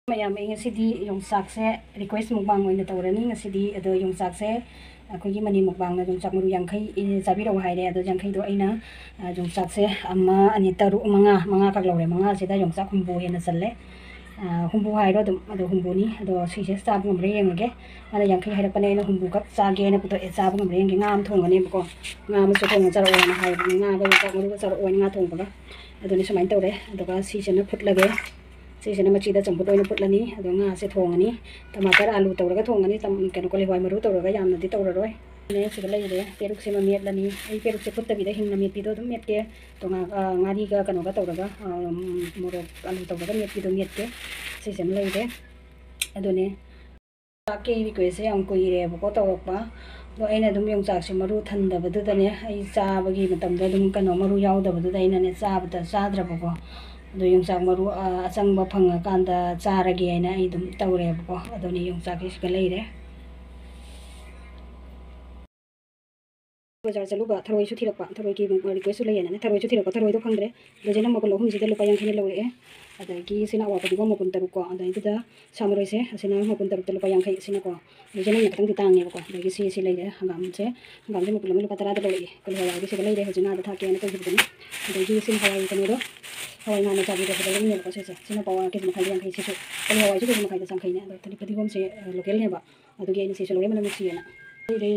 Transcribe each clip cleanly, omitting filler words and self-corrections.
ꯃꯌꯥꯝ ꯑꯩ ꯉꯁꯤꯗꯤ ꯌꯣꯡꯆꯥꯛꯁꯦ ꯔꯤꯀ꯭ꯋꯦꯁ ꯃꯨꯛꯕꯥꯡ ꯑꯣꯏꯅ ꯇꯧꯔꯅꯤ ꯉꯁꯤꯗꯤ ꯑꯗꯣ ꯌꯣꯡꯆꯥꯛꯁꯦ ꯑꯩꯈꯣꯏꯒꯤ ꯃꯅꯤ ꯃꯨꯛꯕꯥꯡꯅ ꯌꯣꯡꯆꯥꯛ ꯃꯔꯨ 50 ꯆꯥꯕꯤꯔꯛꯎ ꯍꯥꯏꯔꯦ ꯑꯗꯣ 50ꯗꯣ ꯑꯩꯅ ꯌꯣꯡꯆꯥꯛꯁꯦ 1 2 3 5 ꯈꯛ ꯂꯧꯔꯦ 5ꯁꯤꯗ ꯌꯣꯡꯆꯥꯛ ꯍꯨꯝꯕꯨ ꯍꯦꯟꯅ ꯆꯜꯂꯦ ꯍꯨꯝꯕꯨ ꯍꯥꯏꯔꯣ ꯑꯗꯨꯝ ꯑꯗꯣ ꯍꯨꯝꯕꯨꯅꯤ ꯑꯗꯣ ꯁꯤꯁꯦ ꯆꯥꯕ ꯉꯝꯕ꯭ꯔꯥ ꯌꯦꯡꯉꯒꯦ ꯃꯥꯅ 50 ꯍꯥꯏꯔꯛꯄꯅꯦ ꯑꯩꯅ ꯍꯨꯝꯕꯨ ꯈꯛ ꯆꯥꯒꯦꯅ ꯄꯨꯊꯣꯛꯑꯦ ꯆꯥꯕ ꯉꯝꯕ꯭ꯔꯥ ꯌꯦꯡꯒꯦ ꯉꯥ ꯑꯃ ꯊꯣꯡꯒꯅꯦꯕꯀꯣ ꯉꯥ ꯑꯃꯁꯨ ꯊꯣꯡꯉ ꯆꯥꯔꯛꯑꯣꯅ ꯍꯥꯏꯕꯅꯤ ꯉꯥꯒ ꯌꯣꯡꯆꯥꯛ ꯃꯔꯨꯒ ꯆꯥꯔꯛꯑꯣꯅ ꯉꯥ ꯊꯣꯡꯕꯒ ꯑꯗꯨꯅꯤ ꯁꯨꯃꯥꯏꯅ ꯇꯧꯔꯦ ꯑꯗꯨꯒ ꯁꯤꯁꯤꯅ ꯐꯨꯠꯂꯒꯦ ꯁꯤꯁꯤꯅ ꯃꯆꯤꯗ ꯆꯝꯐꯨꯠ ꯑꯣꯏꯅ ꯐꯨꯠꯂꯅꯤ ꯑꯗꯣ ꯉꯥꯁꯦ ꯊꯣꯡꯉꯅꯤ ꯇꯃꯥꯇꯔ ꯑꯂꯨ ꯇꯧꯔꯒ ꯊꯣꯡꯉꯅꯤ ꯀꯩꯅꯣ ꯀꯣꯂꯤ ꯃꯔꯨ ꯇꯧꯔꯒ ꯌꯥꯝꯅꯗꯤ ꯇꯧꯔꯔꯣꯏ ꯁꯤꯗ ꯂꯩꯔꯦ ꯄꯦꯔꯨꯛꯁꯤꯃ ꯃꯦꯠꯂꯅꯤ ꯑꯩ ꯄꯦꯔꯨꯛꯁꯦ ꯐꯨꯠꯇꯕꯤꯗ ꯍꯤꯡꯅ ꯃꯦꯠꯄꯤꯗꯣ ꯑꯗꯨꯝ ꯃꯦꯠꯀꯦ ꯉꯥꯔꯤꯒ ꯀꯩꯅꯣꯒ ꯇꯧꯔꯒ ꯃꯣꯔꯣꯛ ꯑꯂꯨ ꯇꯧꯔꯒ ꯃꯦꯠꯄꯤꯗꯣ ꯃꯦꯠꯀꯦ ꯁꯤꯁꯤꯃ ꯂꯩꯔꯦ ꯑꯗꯨꯅꯦ ꯌꯣꯡꯆꯥꯛꯀꯤ ꯔꯤꯀ꯭ꯋꯦꯁꯁꯦ ꯌꯥꯝ ꯀꯨꯏꯔꯦꯕꯀꯣ ꯇꯧꯔꯛꯄ ꯑꯗꯣ ꯑꯩꯅ ꯑꯗꯨꯝ ꯌꯣꯡꯆꯥꯛꯁꯦ ꯃꯔꯨ ꯊꯟꯗꯕꯗꯨꯗꯅꯦ ꯑꯩ ꯆꯥꯕꯒꯤ ꯃꯇꯝꯗ ꯑꯗꯨꯝ ꯀꯩꯅꯣ ꯃꯔꯨ ꯌꯥꯎꯗꯕꯗꯨꯗ ꯑꯩꯅꯅꯦ ꯆꯥꯗ꯭ꯔꯕꯀꯣ ꯑꯗꯣ ꯌꯣꯡꯆꯥꯛ ꯃꯔꯨ ꯑꯆꯪꯕ ꯐꯪꯉꯀꯥꯟꯗ ꯆꯥꯔꯒꯦ ꯍꯥꯏꯅ ꯑꯩ ꯑꯗꯨꯝ ꯇꯧꯔꯦꯕꯀꯣ ꯑꯗꯨꯅꯤ ꯌꯣꯡꯆꯥꯛꯀꯤ ꯁꯤꯒ ꯂꯩꯔꯦ ꯕꯖꯥꯔ ꯆꯠꯂꯨꯕ ꯊꯔꯣꯏꯁꯨ ꯊꯤꯔꯛꯄ ꯊꯔꯣꯏꯒꯤ ꯔꯤꯀ꯭ꯋꯦꯁꯁꯨ ꯂꯩꯌꯦꯅ ꯊꯔꯣꯏꯁꯨ ꯊꯤꯔꯛꯄ ꯊꯔꯣꯏꯗꯣ ꯐꯪꯗ꯭ꯔꯦ ꯗꯖꯟ ꯑꯃ 3ꯁꯤꯗ ꯂꯨꯄꯥ 50 ꯂꯧꯔꯛꯑꯦ ꯑꯗꯒꯤ ꯁꯤꯅ ꯑꯋꯥ ꯐꯗꯤꯒꯣꯝ 3 ꯀꯣ ꯑꯗꯩꯗꯨꯗ ꯁꯥ ꯃꯔꯣꯏꯁꯦ ꯑꯁꯤꯅ 3 ꯂꯨꯄꯥ 50 ꯁꯤꯅꯀꯣ ꯗꯖꯟ ꯑꯃ ꯈꯤꯇꯪꯗꯤ ꯇꯥꯡꯉꯦꯕꯀꯣ ꯑꯗꯒꯤ ꯁꯤ ꯂꯩꯔꯦ ꯍꯪꯒꯥꯝꯁꯦ ꯃꯄꯨꯟ ꯑꯃ ꯂꯨꯄꯥ 10ꯗ ꯂꯧꯔꯛꯑꯦ ꯀꯣꯂꯤ ꯍꯋꯥꯏꯒꯤ ꯁꯤꯗ ꯂꯩꯔꯦ ꯍꯧꯖꯤꯛ ꯉꯥꯗ ꯊꯥꯛꯀꯦꯅ ꯇꯧꯈꯤꯕꯗꯨꯅꯤ ꯑꯗꯒꯤ ꯁꯤꯅ ꯍꯋꯥꯏ ꯀꯩꯅꯣꯗꯣ ꯍꯋꯥꯏ ꯉꯥꯟꯅ ꯆꯥꯕꯤꯔꯛꯄꯗ ꯂꯧꯅꯦꯕꯀꯣ ꯁꯤꯅ ꯄꯋꯥ KG ꯃꯈꯥꯏꯗ 50 ꯁꯤꯁꯨ ꯀꯣꯂꯤ ꯍꯋꯥꯏꯁꯨ KG ꯃꯈꯥꯏꯗ 50ꯅꯦ ꯑꯗꯣ ꯐꯗꯤꯒꯣꯝꯁꯦ ꯂꯣꯀꯦꯜꯅꯦꯕ ꯑꯗꯨꯒꯤ ꯑꯩꯅ ꯁꯤꯁꯨ ꯂꯧꯔꯦ ꯃꯅꯝ ꯅꯨꯡꯁꯤꯌꯦꯅ ꯂꯩꯔꯦ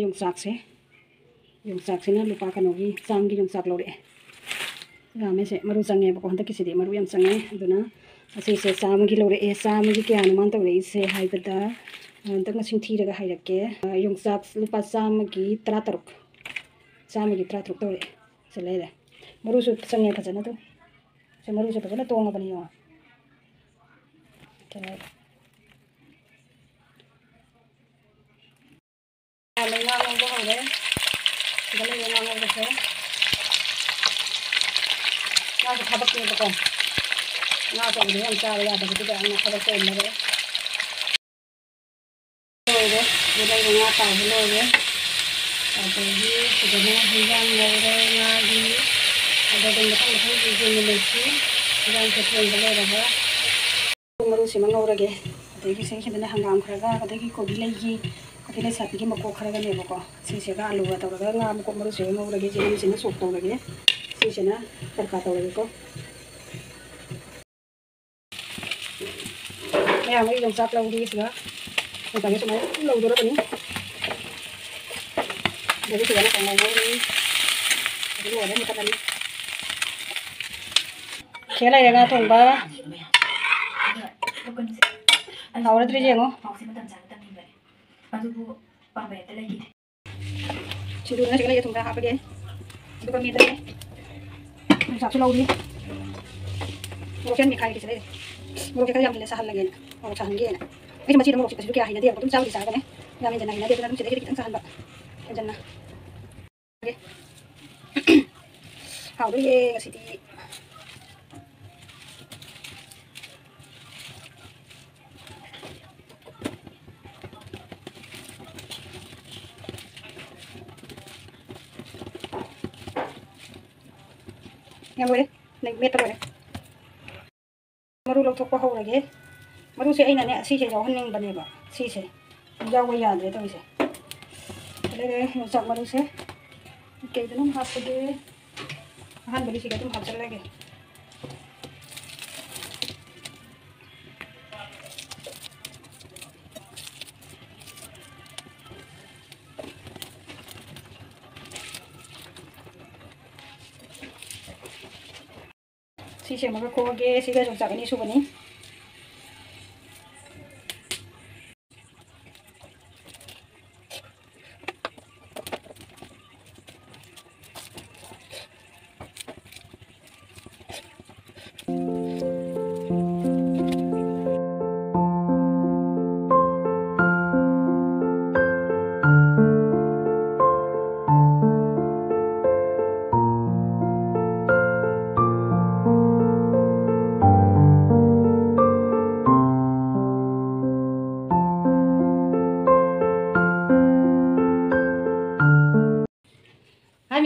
ꯌꯣꯡꯆꯥꯛꯁꯤꯅ ꯂꯨꯄꯥ ꯀꯩꯅꯣꯒꯤ ꯆꯥꯝꯒꯤ ꯌꯣꯡꯆꯥꯛ ꯂꯧꯔꯛꯑꯦ ꯌꯥꯝꯃꯦꯁꯦ ꯃꯔꯨ ꯆꯪꯉꯦꯕꯀꯣ ꯍꯟꯗꯛꯀꯤꯁꯤꯗꯤ ꯃꯔꯨ ꯌꯥꯝ ꯆꯪꯉꯦ ꯑꯗꯨꯅ ꯑꯁꯤꯁꯦ ꯆꯥꯝꯃꯒꯤ ꯂꯧꯔꯛꯑꯦ ꯆꯥꯝꯃꯒꯤ ꯀꯌꯥꯅꯣ ꯃꯥꯅ ꯇꯧꯔꯛꯏꯁꯦ ꯍꯥꯏꯕꯗ ꯍꯟꯗꯛ ꯃꯁꯤꯡ ꯊꯤꯔꯒ ꯍꯥꯏꯔꯛꯀꯦ ꯌꯣꯡꯆꯥꯛ ꯂꯨꯄꯥ ꯆꯥꯝꯃꯒꯤ 13 ꯆꯥꯝꯃꯒꯤ 13 ꯇꯧꯔꯛꯑꯦ ꯁꯤ ꯂꯩꯔꯦ ꯃꯔꯨꯁꯨ ꯆꯪꯉꯦ ꯐꯖꯅ ꯑꯗꯨꯝ ꯁꯤ ꯃꯔꯨꯁꯨ ꯐꯖꯅ ꯇꯣꯡꯉꯕꯅꯤ ꯌꯦꯡꯉꯣ ꯉꯥ ꯉꯧꯕ ꯍꯧꯔꯦ ꯁꯤꯗ ꯂꯩꯔꯦ ꯉꯥ ꯉꯧꯕꯁꯦ ꯉꯥꯁꯦ ꯊꯕꯛꯅꯦꯕꯀꯣ ꯉꯥ ꯊꯣꯡꯕꯗ ꯌꯥꯝ ꯆꯥꯕ ꯌꯥꯗꯕꯗꯨꯗ ꯑꯩꯅ ꯊꯕꯛꯇ ꯑꯣꯏꯅꯔꯦ ꯂꯣꯏꯔꯦ ꯁꯤꯗ ꯂꯩꯔꯦ ꯉꯥ ꯇꯥꯎꯕ ꯂꯣꯏꯔꯦ ꯑꯗꯒꯤ ꯁꯤꯗꯅ ꯍꯤꯟꯖꯥꯡ ꯉꯧꯔꯦ ꯉꯥꯒꯤ ꯑꯗꯨꯒ ꯃꯊꯪ ꯌꯦꯡꯃꯤꯟꯅꯁꯤ ꯍꯤꯟꯖꯥꯡꯁꯦ ꯊꯣꯡꯕ ꯂꯣꯏꯔꯒ ꯃꯔꯨꯁꯤꯃ ꯉꯧꯔꯒꯦ ꯑꯗꯒꯤ ꯁꯤꯗꯅ ꯍꯪꯒꯥꯝ ꯈꯔꯒ ꯑꯗꯒꯤ ꯀꯣꯕꯤ ꯂꯩ ꯁꯥꯠꯄꯤꯒꯤ ꯃꯀꯣꯛ ꯈꯔꯒꯅꯦꯕꯀꯣ ꯁꯤꯁꯤꯒ ꯑꯂꯨꯒ ꯇꯧꯔꯒ ꯉꯥ ꯃꯀꯣꯛ ꯃꯔꯨꯁꯤꯒ ꯉꯧꯔꯒꯦ ꯆꯦꯡꯁꯤꯅ ꯁꯣꯛ ꯇꯧꯔꯒꯦ ꯁꯤꯁꯤꯅ ꯇꯔꯀꯥ ꯇꯧꯔꯒꯦꯀꯣ ꯃꯌꯥꯝ ꯑꯩ ꯌꯣꯡꯆꯥꯛ ꯂꯧꯔꯤ ꯁꯤꯒ ꯌꯣꯡꯆꯥꯛꯁꯦ ꯁꯨꯃꯥꯏꯅ ꯂꯧꯗꯣꯔꯕꯅꯤ ꯑꯗꯒꯤ ꯁꯤꯗꯅ ꯀꯥꯡꯉꯧ ꯉꯧꯔꯤ ꯑꯗꯨ ꯂꯣꯏꯔꯦ ꯃꯨꯊꯠꯂꯅꯤ ꯁꯤ ꯂꯩꯔꯦ ꯉꯥ ꯊꯣꯡꯕ ꯍꯥꯎꯔꯗ꯭ꯔꯤ ꯌꯦꯡꯉꯣ ꯁꯤꯡꯖꯨꯗꯨꯅ ꯁꯤꯒ ꯂꯩꯔꯦ ꯊꯨꯝ ꯈꯔ ꯍꯥꯞꯄꯒꯦ ꯑꯗꯨꯒ ꯃꯦꯠꯂꯒꯦ ꯌꯣꯡꯆꯥꯛꯁꯨ ꯂꯧꯔꯤ ꯃꯣꯔꯣꯛꯁꯦ ꯃꯦꯠꯈꯥꯏꯒꯦ ꯁꯤ ꯂꯩꯔꯦ ꯃꯣꯔꯣꯛꯁꯦ ꯈꯔ ꯌꯥꯝꯁꯤꯜꯂꯦ ꯁꯥꯍꯜꯂꯒꯦꯅ ꯃꯣꯔꯣꯛ ꯁꯥꯍꯟꯒꯦꯅ ꯑꯩꯁꯨ ꯃꯆꯤꯗ ꯃꯣꯔꯣꯛ ꯆꯤꯛꯄꯁꯤꯁꯨ ꯀꯌꯥ ꯍꯩꯅꯗꯦꯕ ꯑꯗꯨꯝ ꯆꯥꯕꯨꯗꯤ ꯆꯥꯒꯅꯤ ꯌꯥꯝ ꯍꯦꯟꯖꯟꯅ ꯍꯩꯅꯗꯦ ꯑꯗꯨꯅ ꯑꯗꯨꯝ ꯁꯤꯗꯩ ꯈꯤꯇꯪ ꯁꯥꯍꯟꯕ ꯍꯦꯟꯖꯟꯅ ꯍꯥꯎꯗꯣꯏꯌꯦ ꯉꯁꯤꯗꯤ ꯌꯥꯝ ꯂꯣꯏꯔꯦ ꯃꯦꯠꯄ ꯂꯣꯏꯔꯦ ꯃꯔꯨ ꯂꯧꯊꯣꯛꯄ ꯍꯧꯔꯒꯦ ꯃꯔꯨꯁꯦ ꯑꯩꯅꯅꯦ ꯁꯤꯁꯦ ꯌꯥꯎꯍꯟꯅꯤꯡꯕꯅꯦꯕ ꯁꯤꯁꯦ ꯌꯥꯎꯕ ꯌꯥꯗ꯭ꯔꯦ ꯇꯧꯔꯤꯁꯦ ꯂꯩꯔꯦ ꯌꯣꯡꯆꯥꯛ ꯃꯔꯨꯁꯦ ꯀꯩꯗꯅꯣ ꯍꯥꯞꯄꯒꯦ ꯑꯍꯥꯟꯕꯒꯤ ꯁꯤꯒ ꯑꯗꯨꯝ ꯍꯥꯞꯆꯤꯜꯂꯒꯦ ꯁꯤ ꯁꯦꯝꯃꯒ ꯈꯣꯛꯑꯒꯦ ꯁꯤꯒ ꯌꯣꯡꯆꯥꯛ ꯑꯅꯤ ꯁꯨꯕꯅꯤ ꯍꯥꯏ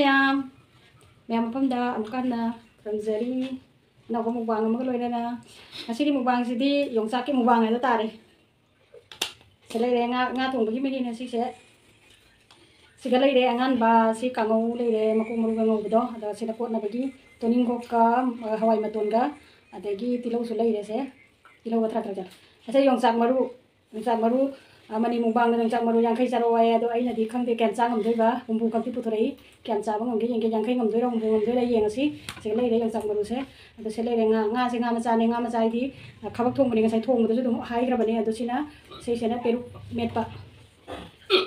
ꯃꯌꯥꯝ ꯃꯐꯝꯗ ꯑꯃꯨꯛꯀ ꯍꯟꯅ ꯈꯨꯔꯨꯝꯖꯔꯤ nấu có mục bang mà lôi lên na ngasi di mukbang sidi yongsak ki mukbang itu tare selai de nga thong bagi meni na si se sigalai de angan ba si kangau le de maku muru ngau bedo ada sila pot na bagi toning ko ka hawai maton ga adagi tilau sulai de se tilau watra tra ase yongsak maru mani mukbang na yongsak maru yang khai saro ai ado ai na di khang de ken chang am doi ba humbu kam ti puthrai ken cha bang am ge yang khai ngam doi rong ngam doi la yeng si sigalai de yongsak maru se ado selai de nga se nga ma cha di khabak thong bani nga sai thong do ju dum hai gra bani ado sina sei sena peru metpa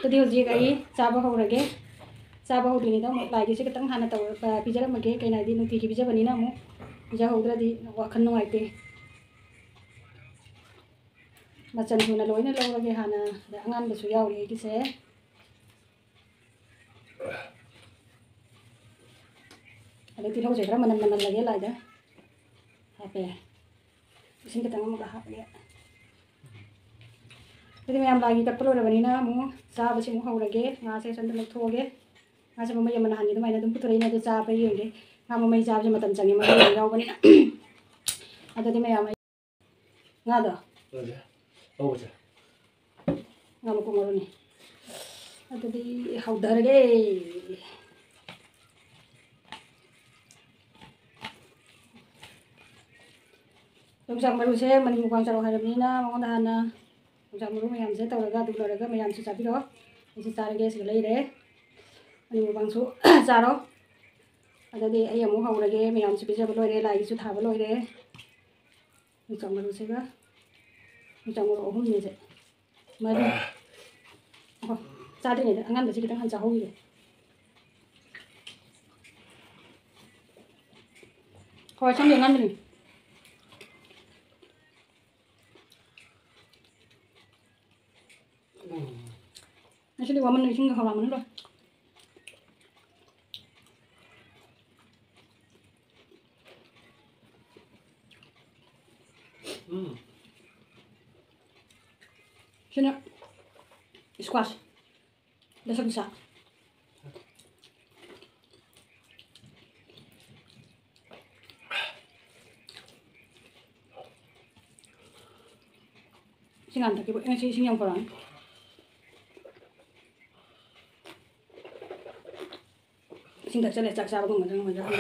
तो दी होजी गई चाबा हो रगे चाबा हो दिनी तो like से कितंग हाना तो पिजरा मगे कइना दी नुती की पिजा बनी ना मु पिजा होद्रा दी वाखन नुआइते मचन हुना लोइना लौरगे हाना अंगान बसु यावरी की से अले ती हो जेरा मनन लगे लाइदा हापे इसिन कितंग मगा हापे jadi मैम लागी कटपलो रबनी ना मु चाब से मु हौरगे nga se सन दम थोगे nga se ममै यमन हानि दम आइना दम पुतरै ना चा पे येगे nga ममै चाब से मतम चंगे ममै याव बनी ना अदि मैम nga दो ओ बचा nga मु कुमरो नि अदि हौदरगे तुम sang maru se mani mu kwang charo harabni na mo da na Jam muru mayam se tawraga dulaga mayam su sabiro isi sarage se leire ani bang su saro adadi ayamu haurage mayam su bija loire lai su thaba loire jam muru se ga jam muru ohum ne se mari oh sa de ne angan basi kitang han cha hoyi ko cham de ngan ni Actually, woman making a ramen. Sino? Squash. Dasa bisa. Singan tak ibu, ini sing yang kurang. Sinta chale chak cha ba gong ma ja ha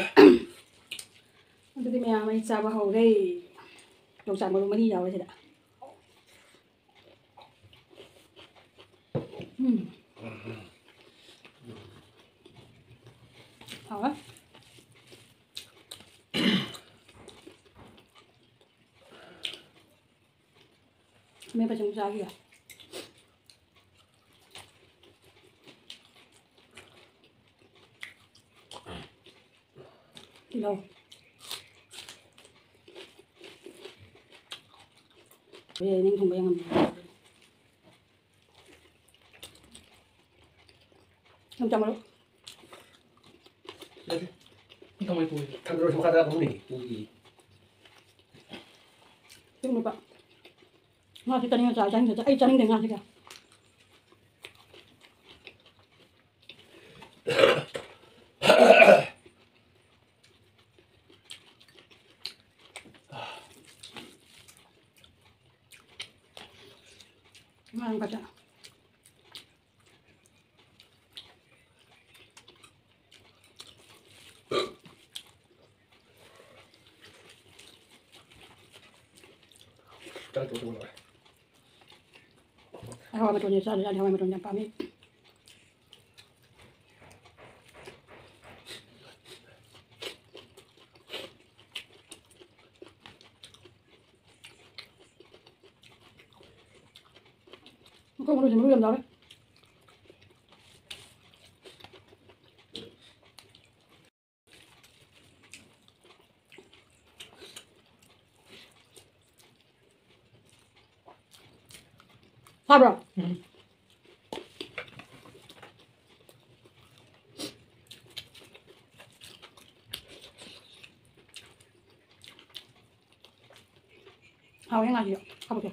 adu me ya mai cha ba ho re dong cha ma lu ma ni yaw se da hả mấy bà chồng ra kìa thì đâu bây giờ nên không biết làm không chồng đâu không ai vui thằng rồi không khá ra không nỉ vui chứ mà bạn ngon thì tao trả cho ai cho nên để ngon thì cả ngon cả chắc tôi rồi hawa mà trộn ra hawa mà trộn ra pami không có gì mới làm đâu đấy sao rồi hao cái này gì không được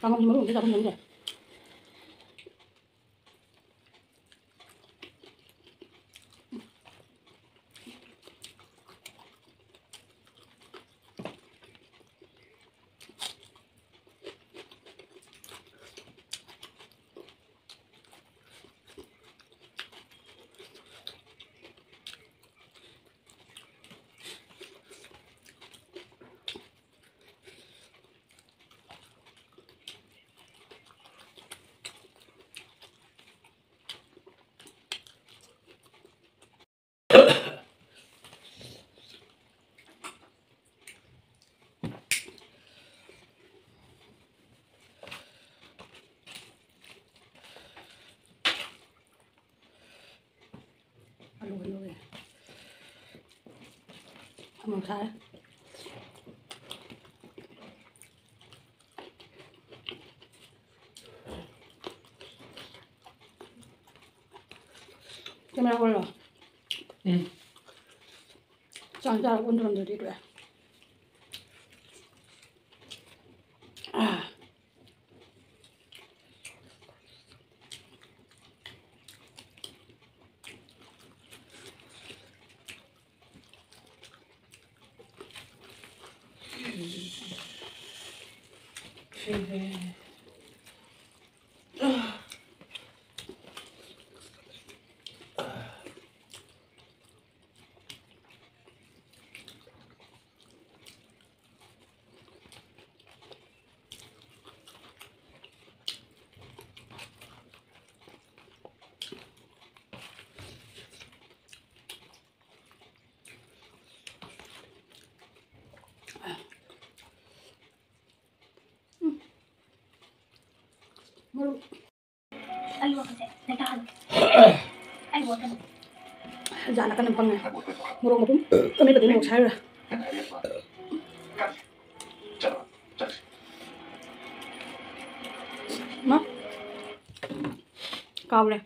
Tama mo rin, tapos mo rin. Halo ya. Mau saya. Gimana kalau? Jangan undur itu ya. Muru. Aywa kasi, nagkakad. Aywa ka na. Diyan ka ng pang murong mo pun. Kami pati na yung saya. Ma? Kau le.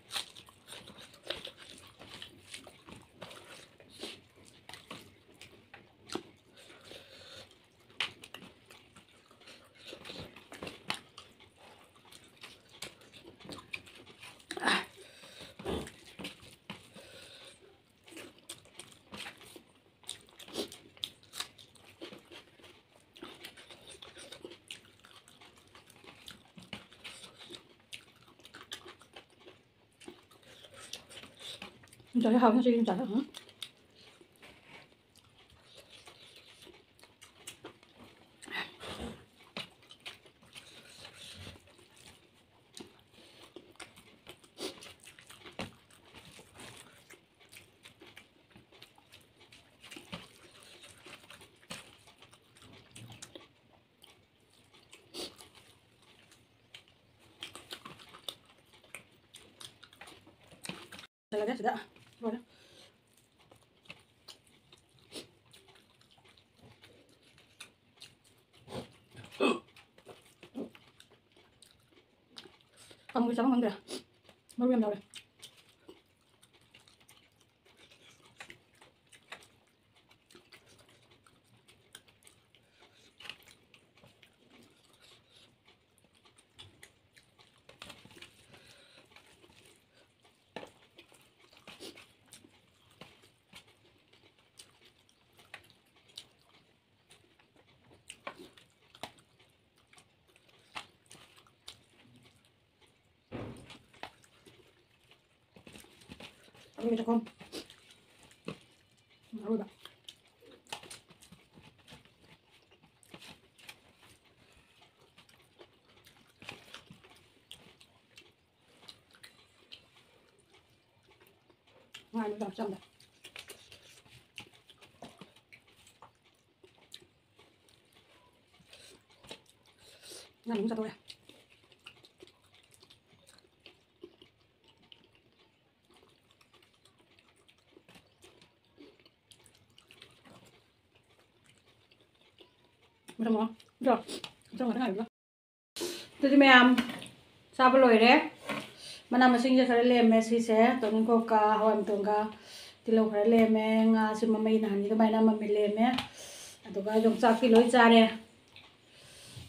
Trời ơi, không, trời ơi, hả? Talaga, sudah. Boleh. Kamu bisa bangun enggak? Baru yang boleh. Kamu bisa kom. Baru dah. ngai nó trong đây ngai đúng cho tôiไม่ต้องมองจบจบมาทั้งไหนวะตัวที่แม่ซาบลอยเร่มันนำมาสิ่งจะใช้เล่มแม่ซีเซ่ตัวนี้ก็กาหอมตัวกาที่เราใช้เล่มแม่งาซิมาไม่นานนี่ทำไมน้ำมันไม่เล่มแม่ตัวก็ยงจากที่ลอยจ่าเนี่ย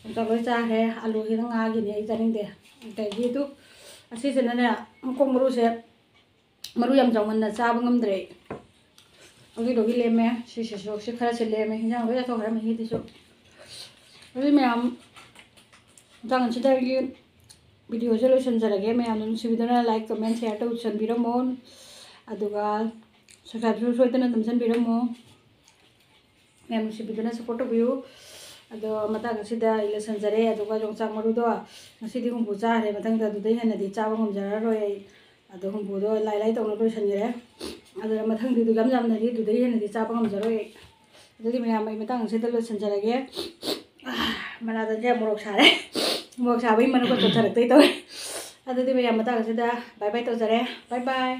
ยงจากลอยจ่าเนี่ยอาลูที่ทั้งงากินเนี่ยอีจานิงเดียแต่ยี่ตุอาซีเซ่นั่นเนี่ยมันคงมารู้เซ่มารู้ยำจังมันน่ะซาบังงำเดรเอาที่ดูที่เล่มแม่ชิชิชิชิขนาดเฉลี่ยแม่ยังไม่ได้ตัวขนาดมันฮิตที่สุดแล้วแม่จังชิดากินวิดีโอเซลล์ชันจะระเกะแม่นุ่นสิวิดานะไลค์คอมเมนต์แชร์ตัวชันบิรมอนอะดูก็สักการะช่วยตัวนั้นตั้มชันบิรมอนแม่นุ่นสิวิดานะสปอร์ตวิวอะดูมาตั้งชิดาอิเลชันจะเร่อะดูก็จงจักมาดูตัวนั่นสิที่คุณผู้ชายเร่มาตั้งแต่ดูได้เห็นนะดีจ้าบังคับจะรออะดูคุณผู้ดูไล่ตรงนั้นด้วยชันเร่อะดูมาตั้งที่ดูกำจับนะดีดูได้เห็นนะดีจ้าบังคับจะรออะดูที่แม่มาตั้งชิดาเลชันจะระเกะมันอาจจะเจ็บมรกชาเลยมรกชาวิ่งมันก็จะระเกะตัวอะดูที่แม่มาตั้งชิดาบายบายตัวจะเร่บายบาย